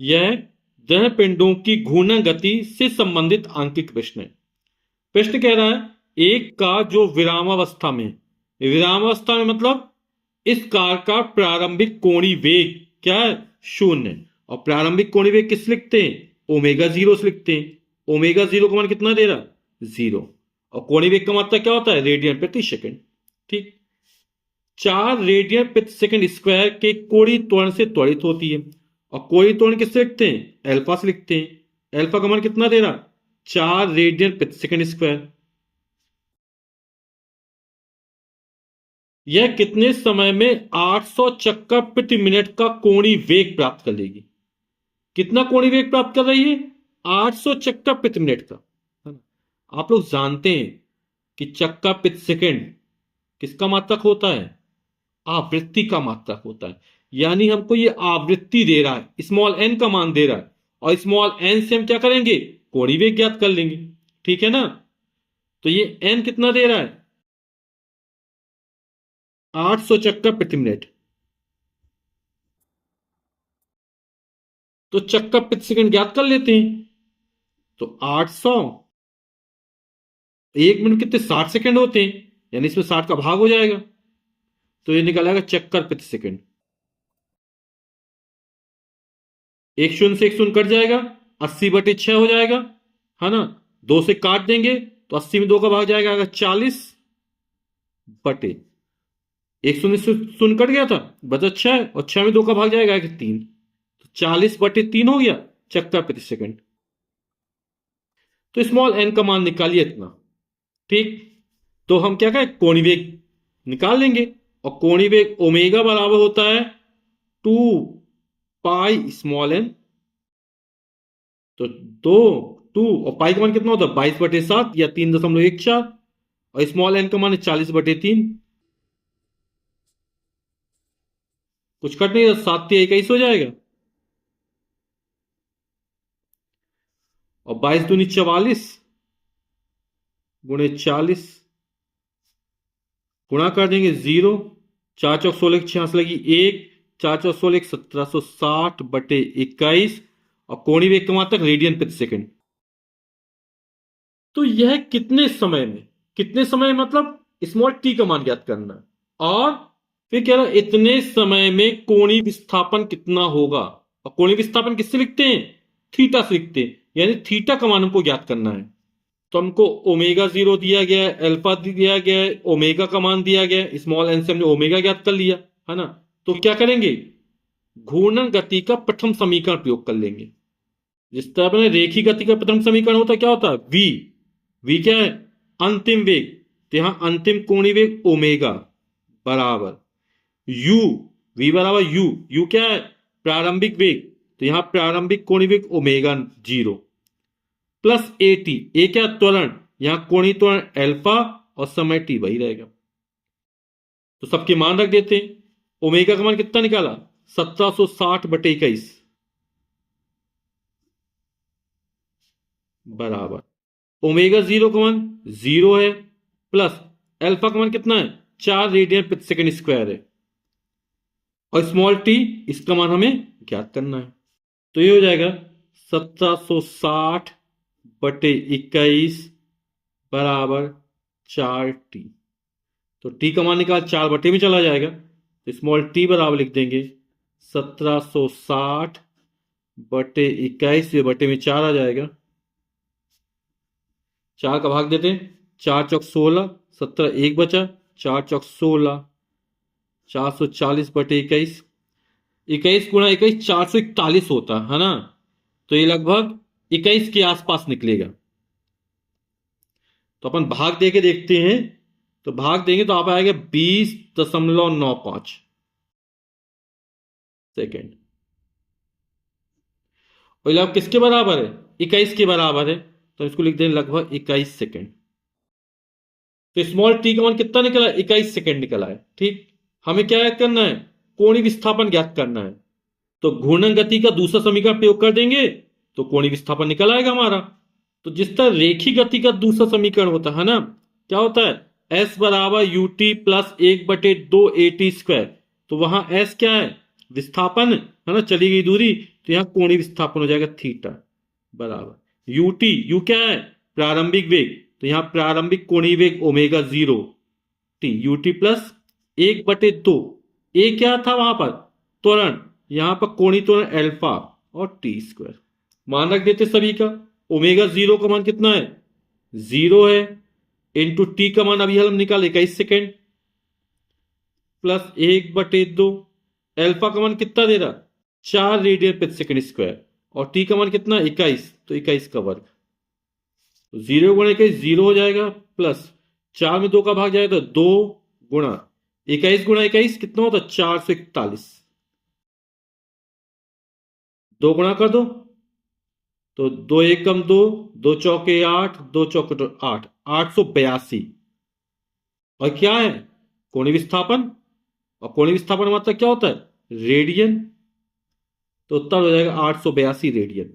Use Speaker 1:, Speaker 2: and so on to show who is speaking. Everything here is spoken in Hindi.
Speaker 1: यह दह पिंडों की घूर्णन गति से संबंधित आंकिक प्रश्न है। प्रश्न कह रहा है एक कार जो विरामावस्था में, विरामावस्था में मतलब इस कार का प्रारंभिक कोणीय वेग क्या है, 0। और प्रारंभिक कोणीय वेग किस लिखते हैं, ओमेगा 0 से लिखते हैं। ओमेगा 0 का मान कितना दे रहा, 0। और कोणीय वेग का मात्रा क्या होता है, रेडियन प्रति सेकंड। ठीक, 4 रेडियन प्रति सेकंड स्क्वायर के कोणीय त्वरण से त्वरित होती है। और कोणीय त्वरण किससे लिखते हैं, अल्फा से लिखते हैं। अल्फा का मान कितना दे रहा, 4 रेडियन प्रति सेकंड स्क्वायर। यह कितने समय में 800 चक्कर प्रति मिनट का कोणीय वेग प्राप्त कर लेगी। कितना कोणीय वेग प्राप्त कर रही है, 800 चक्कर प्रति मिनट का, है ना। आप लोग जानते हैं कि चक्कर प्रति सेकंड किसका मात्रक होता है, आवृत्ति का मात्रक होता है। यानी हमको ये आवृत्ति दे रहा है, स्मॉल एन का मान दे रहा है, और स्मॉल एन से हम क्या करेंगे, कोणीय वेग ज्ञात कर लेंगे। ठीक है ना। तो ये एन कितना दे रहा है, 800 चक्कर प्रति मिनट। तो चक्कर प्रति सेकंड ज्ञात कर लेते हैं। तो 800, 1 मिनट कितने, 60 सेकंड होते हैं, यानी इसमें 60 का भाग हो जाएगा। तो ये निकल आएगा चक्कर प्रति सेकंड। 1 शून्य से 1 शून्य कट जाएगा, 80/6 हो जाएगा, है ना। 2 से काट देंगे तो 80 में 2 का भाग जाएगा 40 बटे 1 शून्य से शून्य कट गया था, बचा 6, और 6 में 2 का भाग जाएगा 3। तो 40/3 हो गया चक्कर प्रति सेकंड। तो स्मॉल एन का मान निकालिए इतना। ठीक, तो हम क्या करें, कोणीय वेग निकाल लेंगे। और कोणीय वेग ओमेगा बराबर होता है 2 पाई स्मॉल एन। तो 2 और पाई का मान कितना होता है, 22/7 या 3.14। और स्मॉल एन का मान 40/3। कुछ कट नहीं, 7 या 21 हो जाएगा। और 22 दूनी 44 गुणे 40, गुणा कर देंगे 0, 4 चौक 16, 6 लगी 1, 4 चौक 16, 1760/21। और कोणीय वेग का मात्रक रेडियन प्रति सेकंड। तो यह कितने समय में, कितने समय मतलब स्मॉल टी का मान ज्ञात करना है। और फिर कह रहा है इतने समय में कोणीय विस्थापन कितना होगा। और कोणीय विस्थापन किससे लिखते हैं, थीटा से लिखते हैं, यानी थीटा का मान हमको ज्ञात करना है। तो हमको ओमेगा 0 दिया गया है, अल्फा दिया गया है, ओमेगा का मान दिया गया है, स्मॉल एन से हमने ओमेगा ज्ञात कर लिया, है ना। तो क्या करेंगे, घूर्णन गति का प्रथम समीकरण प्रयोग कर लेंगे। जिस तरह अपने रेखी गति का प्रथम समीकरण होता है, क्या होता है, वी क्या है, अंतिम वेग। तो यहां अंतिम कोणीय वेग ओमेगा बराबर यू, वी बराबर यू क्या है, प्रारंभिक वेग। तो यहां प्रारंभिक कोणीय वेग ओमेगा 0 प्लस एटी, ए क्या, त्वरण, यहां कोणीय त्वरण अल्फा, और समय टी वही रहेगा। तो सबके मान रख देते हैं। ओमेगा का मान कितना निकाला, 1760/21 बराबर ओमेगा 0 का मान 0 है, प्लस अल्फा का मान कितना है, 4 रेडियन प्रति सेकंड स्क्वायर है, और स्मॉल टी इसका मान हमें ज्ञात करना है। तो ये हो जाएगा 1760/21 बराबर 4t। तो t का मान निकाल 4 बटे में चला जाएगा, तो स्मॉल t बराबर लिख देंगे 1760/21, ये बटे में 4 आ जाएगा। 4 का भाग देते हैं, 4 चौक 16, 17 1 बचा, 4 चौक 16, 440/21, 21 गुणा 21 441 होता है ना। तो ये लगभग 21 के आसपास निकलेगा। तो अपन भाग दे के देखते हैं, तो भाग देंगे तो आप आएगा 20.95 सेकेंड। और लगभग किसके बराबर है, 21 के बराबर है, तो इसको लिख दें लगभग 21 सेकेंड। तो स्मॉल टी का मान कितना निकला, 21 सेकेंड निकला है। ठीक, हमें क्या याद करना है, कोणीय विस्थापन ज्ञात करना है। तो घूर्णन गति का दूसरा समीकरण प्रयोग कर देंगे तो कोणीय विस्थापन निकल आएगा हमारा। तो जिस तरह रेखी गति का दूसरा समीकरण होता है ना, क्या होता है, S बराबर ut प्लस 1/2 AT स्क्वायर। तो वहां S क्या है, विस्थापन है ना, चली गई दूरी, तो यहाँ कोणीय विस्थापन हो जाएगा थीटा बराबर यूटी। यू क्या है? प्रारंभिक वेग, तो यहाँ प्रारंभिक कोणीय वेग ओमेगा 0 टी यूटी प्लस 1/2। ए क्या था वहां पर? त्वरण। यहां पर कोणीय त्वरण अल्फा और टी स्क्वायर मान रख देते सभी का। ओमेगा 0 का मान कितना है? 0 है। इंटू टी का मान अभी हम निकाल 21 सेकेंड प्लस 1/2। अल्फा का मान कितना दे रहा? 4 रेडियन प्रति सेकंड स्क्वायर। और टी का मान कितना? 21, तो 21 का वर्ग। 0 × 21 0 हो जाएगा, प्लस 4 में 2 का भाग जाएगा तो 2 गुणा 21 × 21 कितना होता? 441। 2 गुणा कर दो तो 2 एकम 2, 2 चौके 8, 2 चौके 8, 882। और क्या है? कोणीय विस्थापन। और कोणीय विस्थापन मतलब क्या होता है? रेडियन। तो उत्तर हो जाएगा 882 रेडियन।